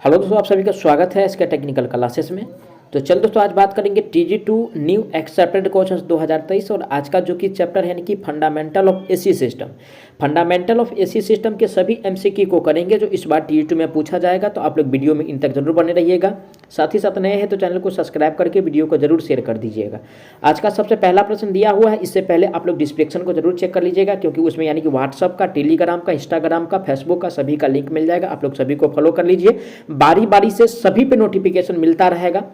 Hello दोस्तों, आप सभी का स्वागत है इसके टेक्निकल क्लासेस में। तो चल दोस्तों, आज बात करेंगे TG2 न्यू एक्सेप्टेड क्वेश्चंस 2023 और आज का जो कि चैप्टर है यानी कि fundamental of AC system. Fundamental of AC system के सभी MCQ को करेंगे जो इस बार TG2 में पूछा जाएगा। तो आप लोग वीडियो में इन तक जरूर बने रहिएगा। साथ ही साथ नए हैं तो चैनल को सब्सक्राइब करके वीडियो को जरूर शेयर कर दीजिएगा। आज का सबसे पहला प्रश्न दिया हुआ है, इससे पहले आप लोग डिस्क्रिप्शन को जरूर चेक कर लीजिएगा क्योंकि उसमें यानी कि व्हाट्सअप का, टेलीग्राम का, इंस्टाग्राम का, फेसबुक का सभी का लिंक मिल जाएगा। आप लोग सभी को फॉलो कर लीजिए, बारी बारी से सभी पे नोटिफिकेशन मिलता रहेगा।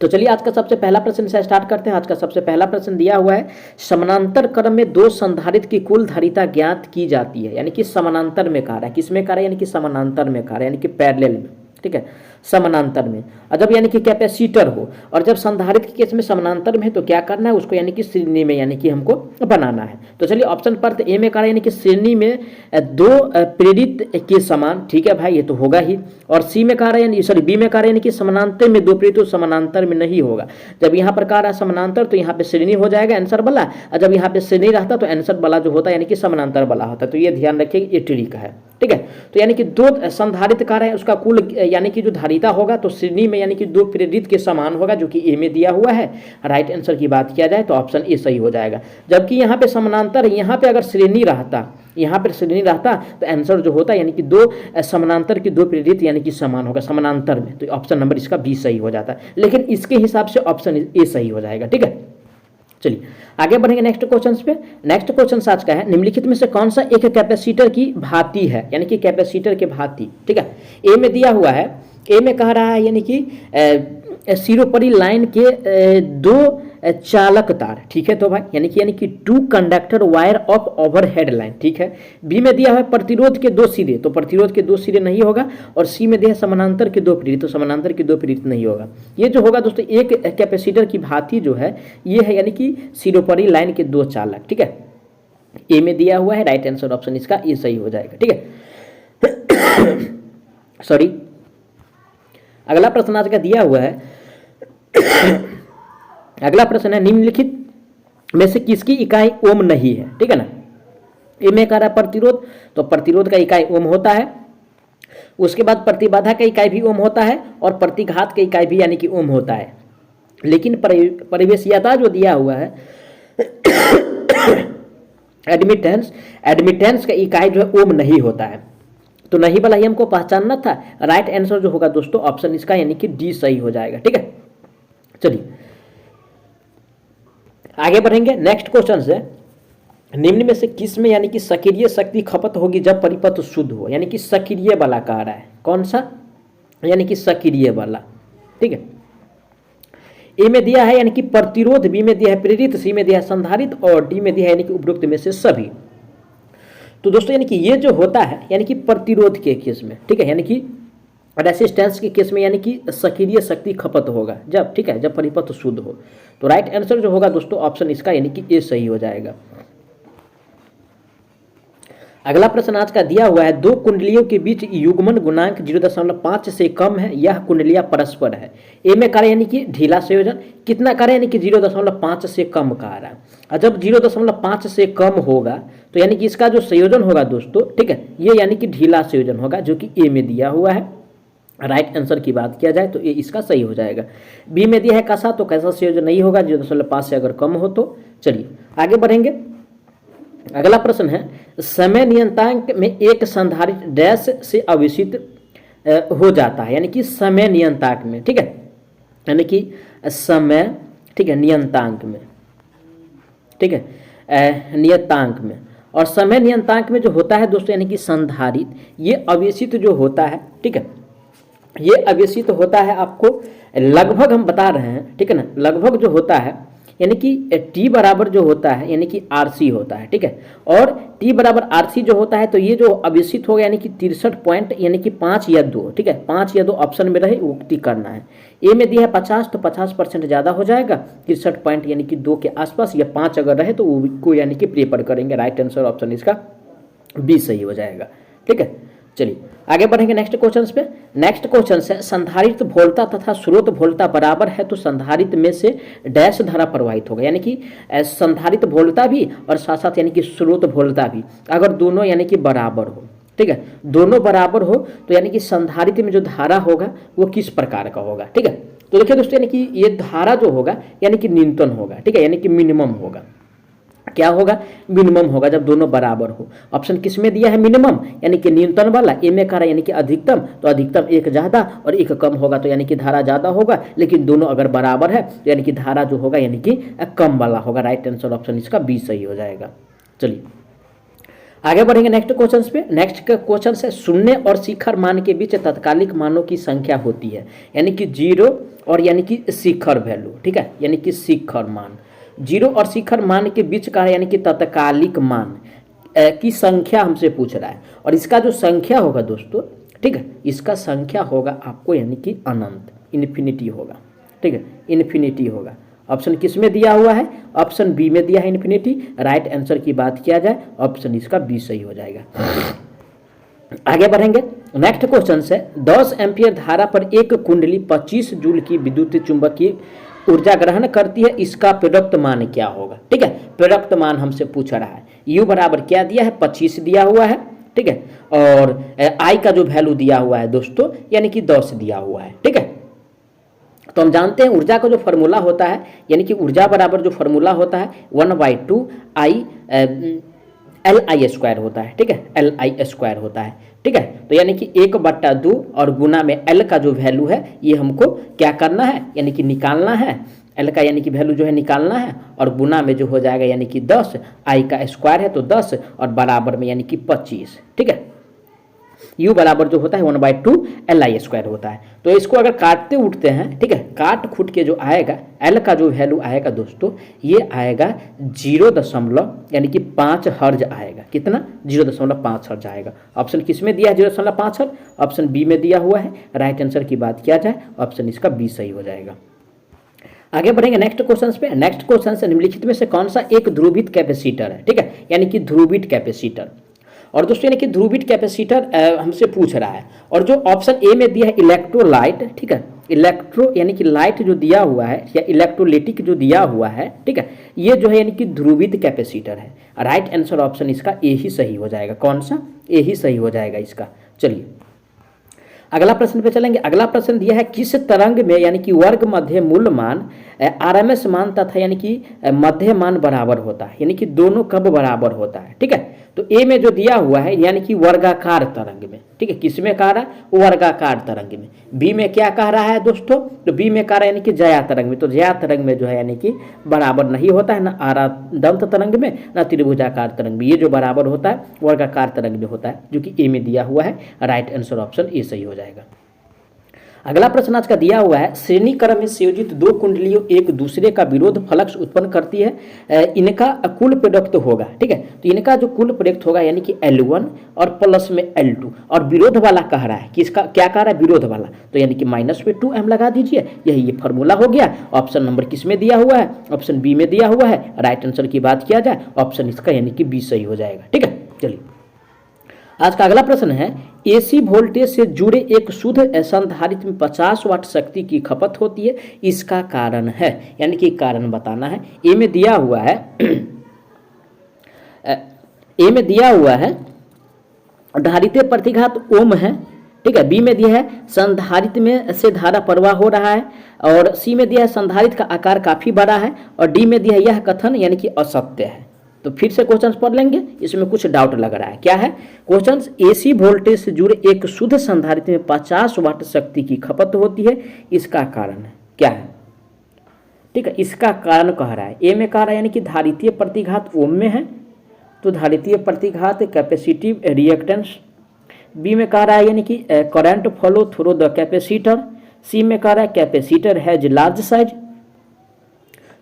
तो चलिए आज का सबसे पहला प्रश्न से स्टार्ट करते हैं। आज का सबसे पहला प्रश्न दिया हुआ है, समानांतर क्रम में दो संधारित्र की कुल धारिता ज्ञात की जाती है। यानी कि समानांतर में कार्य है, किसमें कार्य यानी कि समानांतर में कार्य यानी कि पैरेलल में, ठीक है, समानांतर में। और जब यानी कि कैपेसिटर हो और जब संधारित्र के केस में समानांतर में है तो क्या करना है उसको यानी कि श्रेणी में यानी कि हमको बनाना है। तो चलिए ऑप्शन पर तो ए में कार्य यानी कि श्रेणी में दो प्रेरित के समान, ठीक है भाई, ये तो होगा ही। और सी में कार्य यानी बी में कार्य यानी कि समानांतर में दो प्रेरित, तो समानांतर में नहीं होगा। जब यहाँ पर कार्य समानांतर तो यहाँ पे श्रेणी हो जाएगा आंसर वाला, और जब यहाँ पे श्रेणी रहता तो आंसर वाला जो होता है यानी कि समानांतर वाला होता है। तो ये ध्यान रखिए, ये ट्रिक है, ठीक है। तो यानी कि दो संधारित्र कार्य है, उसका कुल यानी कि जो धारिता होगा तो श्रेणी में यानी कि दो प्रेरित के समान होगा, जो कि ए में दिया हुआ है। राइट आंसर की बात किया जाए तो ऑप्शन ए सही हो जाएगा। जबकि यहाँ पे समानांतर, यहाँ पे अगर श्रेणी रहता, यहाँ पर श्रेणी रहता तो आंसर जो होता यानी कि दो समानांतर की दो प्रेरित यानी कि समान होगा समानांतर में, तो ऑप्शन नंबर इसका बी सही हो जाता है। लेकिन इसके हिसाब से ऑप्शन ए सही हो जाएगा, ठीक है। चलिए आगे बढ़ेंगे नेक्स्ट क्वेश्चन पे। नेक्स्ट क्वेश्चन आज का है, निम्नलिखित में से कौन सा एक कैपेसिटर की भांति है, यानी कि कैपेसिटर के भांति, ठीक है। ए में दिया हुआ है, ए में कह रहा है यानी कि सिरोपरी लाइन के दो चालक तार, ठीक है। तो भाई यानी कि two conductor wire of overhead line, ठीक है। बी में दिया है प्रतिरोध के दो सिरे, तो प्रतिरोध के दो सिरे नहीं होगा। और सी में दिया है समानांतर के दो प्रेरित, तो समानांतर के दो प्रेरित नहीं होगा। ये जो होगा दोस्तों, एक कैपेसिटर की भांति जो है ये है यानी कि सिरोपरी लाइन के दो चालक, ठीक है। ए में दिया हुआ है, राइट आंसर ऑप्शन इसका ए सही हो जाएगा, ठीक है। सॉरी, अगला प्रश्न आज का दिया हुआ है, अगला प्रश्न है, निम्नलिखित में से किसकी इकाई ओम नहीं है, ठीक है ना। ए में कह रहा है प्रतिरोध, तो प्रतिरोध का इकाई ओम होता है। उसके बाद प्रतिबाधा का इकाई भी ओम होता है और प्रतिघात का इकाई भी यानी कि ओम होता है। लेकिन परिवेशीयता जो दिया हुआ है एडमिटेंस का इकाई जो है ओम नहीं होता है। तो नहीं वाला ही हमको पहचानना था। राइट आंसर जो होगा दोस्तों ऑप्शन इसका यानी कि डी सही हो जाएगा, ठीक है। चलिए आगे बढ़ेंगे। नेक्स्ट क्वेश्चन है, निम्न में से किस में यानी कि सक्रिय शक्ति खपत होगी जब परिपथ शुद्ध हो, यानी कि सक्रिय वाला कह रहा है, कौन सा यानी कि सक्रिय वाला, ठीक है। ए में दिया है यानी कि प्रतिरोध, बी में दिया है प्रेरित, सी में दिया है संधारित और डी में दिया है यानी कि उपरोक्त में से सभी। तो दोस्तों यानी कि ये जो होता है यानी कि प्रतिरोध के केस में, ठीक है, यानी कि रेसिस्टेंस के केस में यानी कि सक्रिय शक्ति खपत होगा जब, ठीक है, जब परिपथ शुद्ध हो। तो राइट आंसर जो होगा दोस्तों ऑप्शन इसका यानी कि ए सही हो जाएगा। अगला प्रश्न आज का दिया हुआ है, दो कुंडलियों के बीच युग्मन गुणांक 0.5 से कम है, यह कुंडलियां परस्पर है। ए में कार्य यानी कि ढीला संयोजन, कितना कार्य यानी कि 0.5 से कम कार्य। और जब 0.5 से कम होगा तो यानी कि इसका जो संयोजन होगा दोस्तों, ठीक है, ये यानी कि ढीला संयोजन होगा, जो कि ए में दिया हुआ है। राइट आंसर की बात किया जाए तो ये इसका सही हो जाएगा। बी में दिया है कसा, तो कैसा संयोजन नहीं होगा 0.5 से अगर कम हो तो। चलिए आगे बढ़ेंगे। अगला प्रश्न है, समय नियंत्रक में एक संधारित्र डैश से आवेशित हो जाता है, यानी कि समय नियंत्रक में, ठीक है, यानी कि समय, ठीक है, नियंत्रक में, ठीक है, नियतांक में। और समय नियंत्रक में जो होता है दोस्तों यानी कि संधारित्र, ये आवेशित जो होता है, ठीक है, ये आवेशित होता है आपको लगभग हम बता रहे हैं, ठीक है ना, लगभग जो होता है यानी कि T बराबर जो होता है यानी कि RC होता है, ठीक है। और T बराबर RC जो होता है तो ये जो आवेशित होगा यानी कि 63 पॉइंट यानी कि 5 या 2, ठीक है, 5 या 2 ऑप्शन में रहे वो टिक करना है। ए में दिया है 50, तो 50% ज़्यादा हो जाएगा, 63 पॉइंट यानी कि 2 के आसपास, या 5 अगर रहे तो वो यानी कि प्रेफर करेंगे। राइट आंसर ऑप्शन इसका बी सही हो जाएगा, ठीक है। चलिए आगे बढ़ेंगे नेक्स्ट क्वेश्चन पे। नेक्स्ट क्वेश्चन है, संधारित्र वोल्टा तथा स्रोत वोल्टा बराबर है तो संधारित्र में से डैश धारा प्रवाहित होगा, यानी कि संधारित्र वोल्टा भी और साथ साथ यानी कि स्रोत वोल्टा भी अगर दोनों यानी कि बराबर हो ठीक है, दोनों बराबर हो तो यानी कि संधारित्र में जो धारा होगा वो किस प्रकार का होगा। ठीक है, तो देखिए दोस्तों यानी कि ये धारा जो होगा यानी कि न्यूनतम होगा। ठीक है, यानी कि मिनिमम होगा। क्या होगा, मिनिमम होगा जब दोनों बराबर हो। ऑप्शन किस में दिया है, मिनिमम यानी कि न्यूनतम वाला, ए में कह रहा है यानी कि अधिकतम, तो अधिकतम एक ज़्यादा और एक कम होगा तो यानी कि धारा ज़्यादा होगा, लेकिन दोनों अगर बराबर है तो यानी कि धारा जो होगा यानी कि कम वाला होगा। राइट आंसर ऑप्शन इसका बी सही हो जाएगा। चलिए आगे बढ़ेंगे नेक्स्ट क्वेश्चन पे। नेक्स्ट क्वेश्चन है शून्य और शिखर मान के बीच तात्कालिक मानों की संख्या होती है, यानी कि जीरो और यानी कि शिखर वैल्यू। ठीक है, यानी कि शिखर मान, जीरो और शिखर मान के बीच का है यानी कि तात्कालिक मान की संख्या हमसे पूछ रहा है। और इसका जो संख्या होगा दोस्तों, ठीक है, इसका संख्या होगा आपको यानी कि अनंत, इन्फिनिटी होगा। ठीक है, इन्फिनिटी होगा। ऑप्शन किस में दिया हुआ है, ऑप्शन बी में दिया है इन्फिनिटी। राइट आंसर की बात किया जाए ऑप्शन इसका बी सही हो जाएगा। आगे बढ़ेंगे नेक्स्ट क्वेश्चन से 10 एम्पियर धारा पर एक कुंडली 25 जूल की विद्युत चुंबकीय ऊर्जा ग्रहण करती है, इसका प्रेरक मान क्या होगा। ठीक है, प्रेरक मान हमसे पूछ रहा है। यू बराबर क्या दिया है, 25 दिया हुआ है। ठीक है, और आई का जो वैल्यू दिया हुआ है दोस्तों यानी कि 10 दिया हुआ है। ठीक है, तो हम जानते हैं ऊर्जा का जो फॉर्मूला होता है यानी कि ऊर्जा बराबर जो फॉर्मूला होता है 1/2 आई LI² होता है। ठीक है, LI² होता है। ठीक है, तो यानी कि 1/2 और गुना में L का जो वैल्यू है ये हमको क्या करना है यानी कि निकालना है। L का यानी कि वैल्यू जो है निकालना है और गुना में जो हो जाएगा यानी कि 10, I का स्क्वायर है तो 10 और बराबर में यानी कि 25। ठीक है, U बराबर जो होता है 1/2 LI² होता है। तो इसको अगर काटते उठते हैं, ठीक है, काट खूट के जो आएगा L का जो वैल्यू आएगा दोस्तों ये आएगा 0 यानी कि 5 हर्ज आएगा। कितना, 0.5 हर्ज आएगा। ऑप्शन किस में दिया है 0.5 हर्ज, ऑप्शन बी में दिया हुआ है। राइट आंसर की बात किया जाए ऑप्शन इसका बी सही हो जाएगा। आगे बढ़ेंगे नेक्स्ट क्वेश्चन पे। नेक्स्ट क्वेश्चन से निम्नलिखित में से कौन सा एक ध्रुवित कैपेसिटर है। ठीक है, यानी कि ध्रुवित कैपेसिटर। और दोस्तों यानी कि ध्रुवित कैपेसिटर हमसे पूछ रहा है। और जो ऑप्शन ए में दिया है इलेक्ट्रोलाइट, ठीक है, इलेक्ट्रो यानी कि लाइट जो दिया हुआ है या इलेक्ट्रोलिटिक जो दिया हुआ है, ठीक है, ये जो है यानी कि ध्रुवित कैपेसिटर है। राइट आंसर ऑप्शन इसका ए ही सही हो जाएगा। कौन सा, ए ही सही हो जाएगा इसका। चलिए अगला प्रश्न पे चलेंगे। अगला प्रश्न दिया है किस तरंग में यानी कि वर्ग मध्य मूल मान RMS मान तथा यानी कि मध्य मान बराबर होता है, यानी कि दोनों कब बराबर होता है। ठीक है, तो ए में जो दिया हुआ है यानी कि वर्गाकार तरंग में। ठीक है, किस में कह रहा है, वर्गाकार तरंग में। बी में क्या कह रहा है दोस्तों, तो बी में कह रहा है यानी कि ज्या तरंग में। तो ज्या तरंग में जो है यानी कि बराबर नहीं होता है, ना आरादंत तरंग में ना त्रिभुजाकार तरंग में। ये जो बराबर होता है वर्गाकार तरंग में होता है, जो कि ए में दिया हुआ है। राइट आंसर ऑप्शन ए सही हो जाएगा। अगला प्रश्न आज का दिया हुआ है श्रेणी क्रम में संयोजित दो कुंडलियों एक दूसरे का विरोध फ्लक्स उत्पन्न करती है, इनका कुल प्रोडक्ट होगा। ठीक है, तो इनका जो कुल प्रोडक्ट होगा यानी कि L1 और प्लस में L2। और विरोध वाला कह रहा है कि इसका क्या कह रहा है, विरोध वाला, तो यानी कि -2m लगा दीजिए। यही ये फॉर्मूला हो गया। ऑप्शन नंबर किस में दिया हुआ है, ऑप्शन बी में दिया हुआ है। राइट आंसर की बात किया जाए ऑप्शन इसका यानी कि बी सही हो जाएगा। ठीक है, चलिए आज का अगला प्रश्न है AC वोल्टेज से जुड़े एक शुद्ध संधारित्र में 50 वाट शक्ति की खपत होती है, इसका कारण है, यानी कि कारण बताना है। ए में दिया हुआ है ए में दिया हुआ है धारित्र प्रतिघात ओम है। ठीक है, बी में दिया है संधारित्र में से धारा प्रवाह हो रहा है, और सी में दिया है संधारित्र का आकार काफी बड़ा है, और डी में दिया है यह कथन यानी कि असत्य है। तो फिर से क्वेश्चन पढ़ लेंगे, इसमें कुछ डाउट लग रहा है। क्या है क्वेश्चन, AC वोल्टेज से जुड़े एक शुद्ध संधारित्र में 50 वाट शक्ति की खपत होती है, इसका कारण है क्या है। ठीक है, इसका कारण कह रहा है। ए में कह रहा है यानी कि धारितीय प्रतिघात ओम में है, तो धारितीय प्रतिघात कैपेसिटिव रिएक्टेंस। बी में कह रहा है यानी कि current flow through the capacitor. C में कह रहा है कैपेसिटर हैज लार्ज साइज।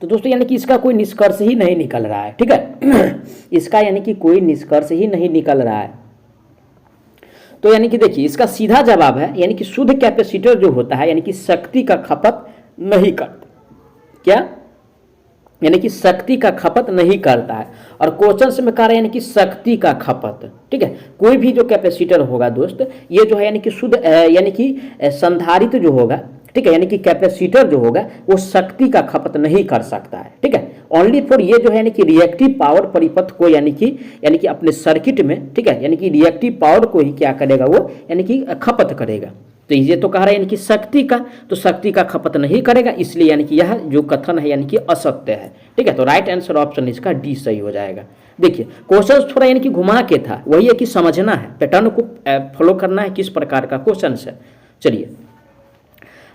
तो दोस्तों यानी कि इसका कोई निष्कर्ष ही नहीं निकल रहा है। ठीक है इसका यानी कि कोई निष्कर्ष ही नहीं निकल रहा है। तो यानी कि देखिए इसका सीधा जवाब है यानी कि शुद्ध कैपेसिटर जो होता है यानी कि शक्ति का खपत नहीं करता। क्या, यानी कि शक्ति का खपत नहीं करता है। और क्वेश्चन में कह रहे हैं यानी कि शक्ति का खपत। ठीक है, कोई भी जो कैपेसिटर होगा दोस्त ये जो है यानी कि शुद्ध यानी कि संधारित्र जो होगा, ठीक है, यानी कि कैपेसिटर जो होगा वो शक्ति का खपत नहीं कर सकता है। ठीक है, ओनली फॉर ये जो है यानी कि रिएक्टिव पावर परिपथ को यानी कि अपने सर्किट में, ठीक है, यानी कि रिएक्टिव पावर को ही क्या करेगा वो, यानी कि खपत करेगा। तो ये तो कह रहा है यानी कि शक्ति का, तो शक्ति का खपत नहीं करेगा, इसलिए यानी कि यह जो कथन है यानी कि असत्य है। ठीक है, तो राइट आंसर ऑप्शन इसका डी सही हो जाएगा। देखिए क्वेश्चन थोड़ा यानी कि घुमा के था, वही है कि समझना है, पैटर्न को फॉलो करना है, किस प्रकार का क्वेश्चन है। चलिए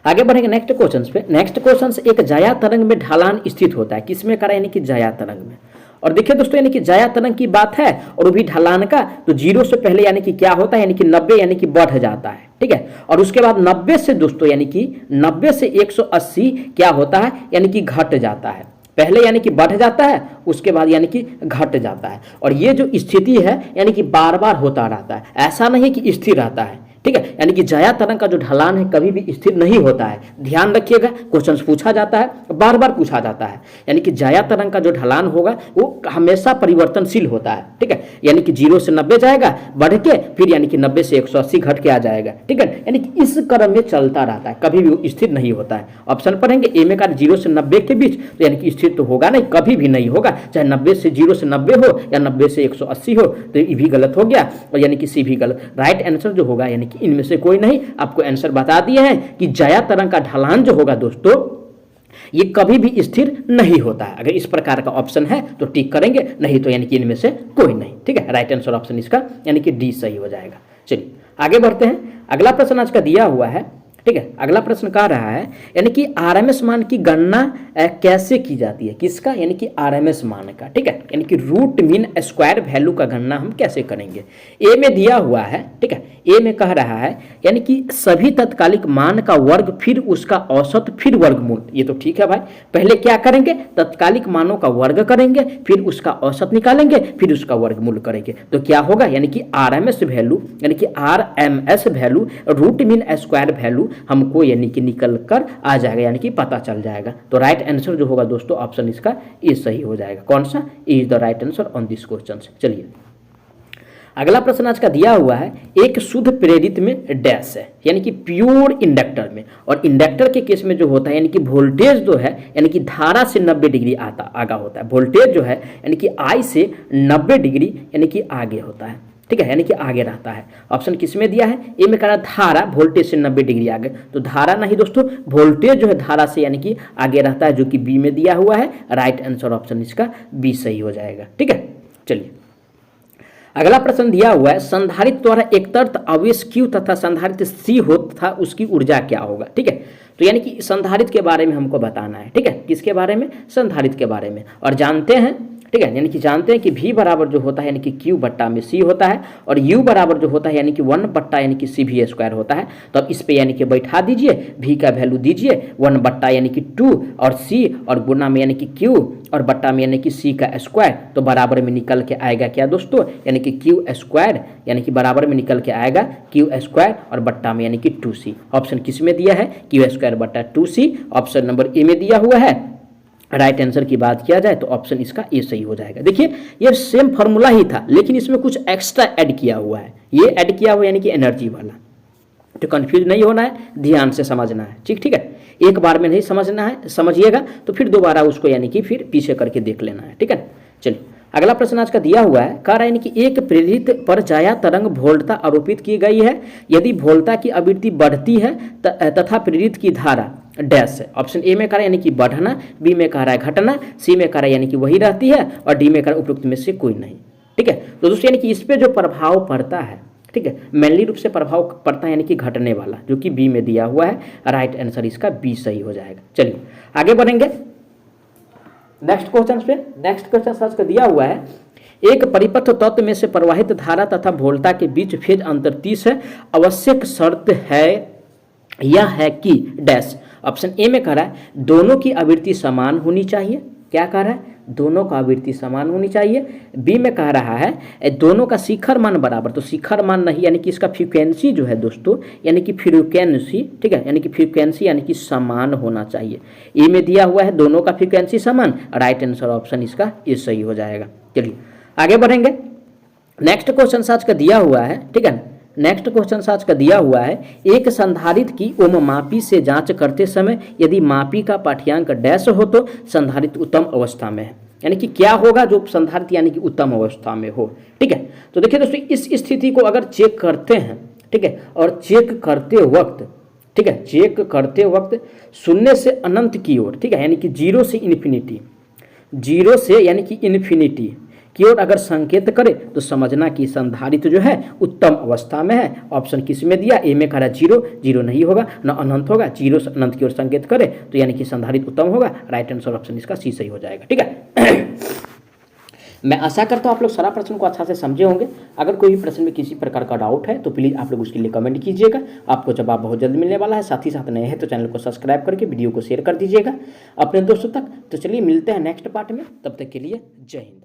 आगे बढ़ेंगे नेक्स्ट क्वेश्चन पे। नेक्स्ट क्वेश्चन एक जाया तरंग में ढलान स्थित होता है, किसमें करा यानी कि जाया तरंग में। और देखिए दोस्तों यानी कि जाया तरंग की बात है और वो भी ढलान का, तो 0 से पहले यानी कि क्या होता है यानी कि 90 यानी कि बढ़ जाता है। ठीक है, और उसके बाद 90 से दोस्तों यानी कि 90 से 180 क्या होता है यानी कि घट जाता है। पहले यानी कि बढ़ जाता है, उसके बाद यानी कि घट जाता है। और ये जो स्थिति है यानी कि बार बार होता रहता है, ऐसा नहीं कि स्थिर रहता है। ठीक है, यानी कि जाया तरंग का जो ढलान है कभी भी स्थिर नहीं होता है। ध्यान रखिएगा, क्वेश्चन पूछा जाता है, बार बार पूछा जाता है। यानी कि जाया तरंग का जो ढलान होगा वो हमेशा परिवर्तनशील होता है। ठीक है, यानी कि 0 से 90 जाएगा, बढ़ के फिर यानी कि 90 से 180 घट के आ जाएगा। ठीक है, यानी कि इस क्रम में चलता रहता है, कभी भी वो स्थिर नहीं होता है। ऑप्शन पढ़ेंगे ए में का 0 से 90 के बीच, तो यानी कि स्थिर तो होगा नहीं, कभी भी नहीं होगा, चाहे 90 से 0 से 90 हो या 90 से 180 हो। तो ये भी गलत हो गया और यानी कि सी भी गलत। राइट आंसर जो होगा यानी इनमें से कोई नहीं। आपको आंसर बता दिए हैं कि जाया तरंग का ढलान जो होगा दोस्तों ये कभी भी स्थिर नहीं होता है। अगर इस प्रकार का ऑप्शन है तो टिक करेंगे, नहीं तो यानी कि इनमें से कोई नहीं। ठीक है, राइट आंसर ऑप्शन इसका यानी कि डी सही हो जाएगा। चलिए आगे बढ़ते हैं। अगला प्रश्न आज का दिया हुआ है। ठीक है, अगला प्रश्न कह रहा है यानी कि आरएमएस मान की गणना कैसे की जाती है, किसका यानी कि आरएमएस मान का। ठीक है, यानी कि रूट मीन स्क्वायर वैल्यू का गणना हम कैसे करेंगे। ए में दिया हुआ है, ठीक है, ए में कह रहा है यानी कि सभी तत्कालिक मान का वर्ग फिर उसका औसत फिर वर्गमूल। ये तो ठीक है भाई, पहले क्या करेंगे, तत्कालिक मानों का वर्ग करेंगे, फिर उसका औसत निकालेंगे, फिर उसका वर्गमूल करेंगे। तो क्या होगा यानी कि आरएमएस वैल्यू यानी कि RMS value root mean square value हमको यानी कि निकल कर आ जाएगा, यानी कि पता चल जाएगा। तो राइट आंसर जो होगा दोस्तों ऑप्शन इसका ए सही हो जाएगा। कौन सा, is the right answer on this question. चलिए अगला प्रश्न आज का दिया हुआ है, एक शुद्ध प्रेरित में डैश है यानी कि प्योर इंडक्टर में, और इंडक्टर के केस में जो होता है यानी कि वोल्टेज जो है यानी कि धारा से 90 डिग्री आगा होता है। वोल्टेज जो है यानी कि आई से 90 डिग्री यानी कि आगे होता है। ठीक है, यानी कि आगे रहता है। ऑप्शन किस में दिया है, ए में कह रहा धारा वोल्टेज से 90 डिग्री आगे, तो धारा नहीं दोस्तों, वोल्टेज जो है धारा से यानी कि आगे रहता है, जो कि बी में दिया हुआ है। राइट आंसर ऑप्शन इसका बी सही हो जाएगा। ठीक है, चलिए अगला प्रश्न दिया हुआ है, संधारित्र द्वारा एक तर्क आवेश Q तथा संधारित्र C होता था, उसकी ऊर्जा क्या होगा। ठीक है, तो यानी कि संधारित्र के बारे में हमको बताना है। ठीक है, किसके बारे में, संधारित्र के बारे में। और जानते हैं, ठीक है, यानी कि जानते हैं कि V बराबर जो होता है यानी कि Q बट्टा में C होता है, और U बराबर जो होता है यानी कि 1 बट्टा यानी कि CV स्क्वायर होता है। तो अब इस पे यानी कि बैठा दीजिए, V का वैल्यू दीजिए 1 बट्टा यानी कि 2 और C और गुना में यानी कि Q और बट्टा में यानी कि C का स्क्वायर, तो बराबर में निकल के आएगा क्या दोस्तों, यानी कि Q स्क्वायर यानी कि बराबर में निकल के आएगा Q स्क्वायर और बट्टा में यानी कि 2C। ऑप्शन किस में दिया है, Q स्क्वायर बट्टा 2C, ऑप्शन नंबर ए में दिया हुआ है। राइट आंसर की बात किया जाए तो ऑप्शन इसका ए सही हो जाएगा। देखिए ये सेम फार्मूला ही था, लेकिन इसमें कुछ एक्स्ट्रा ऐड किया हुआ है। ये ऐड किया हुआ यानी कि एनर्जी वाला, तो कंफ्यूज नहीं होना है, ध्यान से समझना है। ठीक है, एक बार में नहीं समझना है, समझिएगा तो फिर दोबारा उसको यानी कि फिर पीछे करके देख लेना है। ठीक है, चलिए अगला प्रश्न आज का दिया हुआ है, कह रहा है कि एक प्रेरित पर जाया तरंग भोल्टता आरोपित की गई है, यदि भोल्टता की आवृत्ति बढ़ती है तथा प्रेरित की धारा डैश है। ऑप्शन ए में कह रहा है यानी कि बढ़ना, बी में कह रहा है घटना, सी में कह रहा है यानी कि वही रहती है, और डी में कह रहा है उपयुक्त में से कोई नहीं। ठीक है, तो दोस्तों यानी कि इस पे जो प्रभाव पड़ता है, ठीक है, मेनली रूप से प्रभाव पड़ता है यानी कि घटने वाला, जो कि बी में दिया हुआ है। राइट आंसर इसका बी सही हो जाएगा। चलिए आगे बढ़ेंगे नेक्स्ट क्वेश्चन पे। नेक्स्ट क्वेश्चन आज का दिया हुआ है, एक परिपथ तत्व में से प्रवाहित धारा तथा वोल्टता के बीच फेज अंतर 30 है, आवश्यक शर्त है यह है कि डैश। ऑप्शन ए में कह रहा है दोनों की आवृत्ति समान होनी चाहिए, क्या कह रहा है, दोनों का आवृत्ति समान होनी चाहिए। बी में कह रहा है दोनों का शिखर मान बराबर, तो शिखर मान नहीं यानी कि इसका फ्रीक्वेंसी जो है दोस्तों यानी कि फ्रीक्वेंसी, ठीक है, यानी कि फ्रीक्वेंसी यानी कि समान होना चाहिए। ए में दिया हुआ है दोनों का फ्रीक्वेंसी समान, राइट आंसर ऑप्शन इसका ए सही हो जाएगा। चलिए आगे बढ़ेंगे नेक्स्ट क्वेश्चन आज का दिया हुआ है, ठीक है, नेक्स्ट क्वेश्चन आज का दिया हुआ है, एक संधारित्र की ओममापी से जांच करते समय यदि मापी का पाठ्यांक डैश हो तो संधारित्र उत्तम अवस्था में है। यानी कि क्या होगा जो संधारित्र यानी कि उत्तम अवस्था में हो। ठीक है, तो देखिए दोस्तों इस स्थिति को अगर चेक करते हैं, ठीक है, और चेक करते वक्त, ठीक है, चेक करते वक्त शून्य से अनंत की ओर, ठीक है, यानी कि जीरो से इन्फिनिटी, जीरो से यानी कि इन्फिनिटी की ओर अगर संकेत करे तो समझना कि संधारित्र जो है उत्तम अवस्था में है। ऑप्शन किस में दिया, ए में कह रहा है जीरो, जीरो नहीं होगा ना अनंत होगा, जीरो से अनंत की ओर संकेत करे तो यानी कि संधारित्र उत्तम होगा। राइट आंसर ऑप्शन इसका सी सही हो जाएगा। ठीक है, मैं आशा करता हूँ आप लोग सारा प्रश्न को अच्छा से समझे होंगे। अगर कोई भी प्रश्न में किसी प्रकार का डाउट है तो प्लीज़ आप लोग उसके लिए कमेंट कीजिएगा, आपको जवाब बहुत जल्द मिलने वाला है। साथ ही साथ नए हैं तो चैनल को सब्सक्राइब करके वीडियो को शेयर कर दीजिएगा अपने दोस्तों तक। तो चलिए मिलते हैं नेक्स्ट पार्ट में, तब तक के लिए जय हिंद।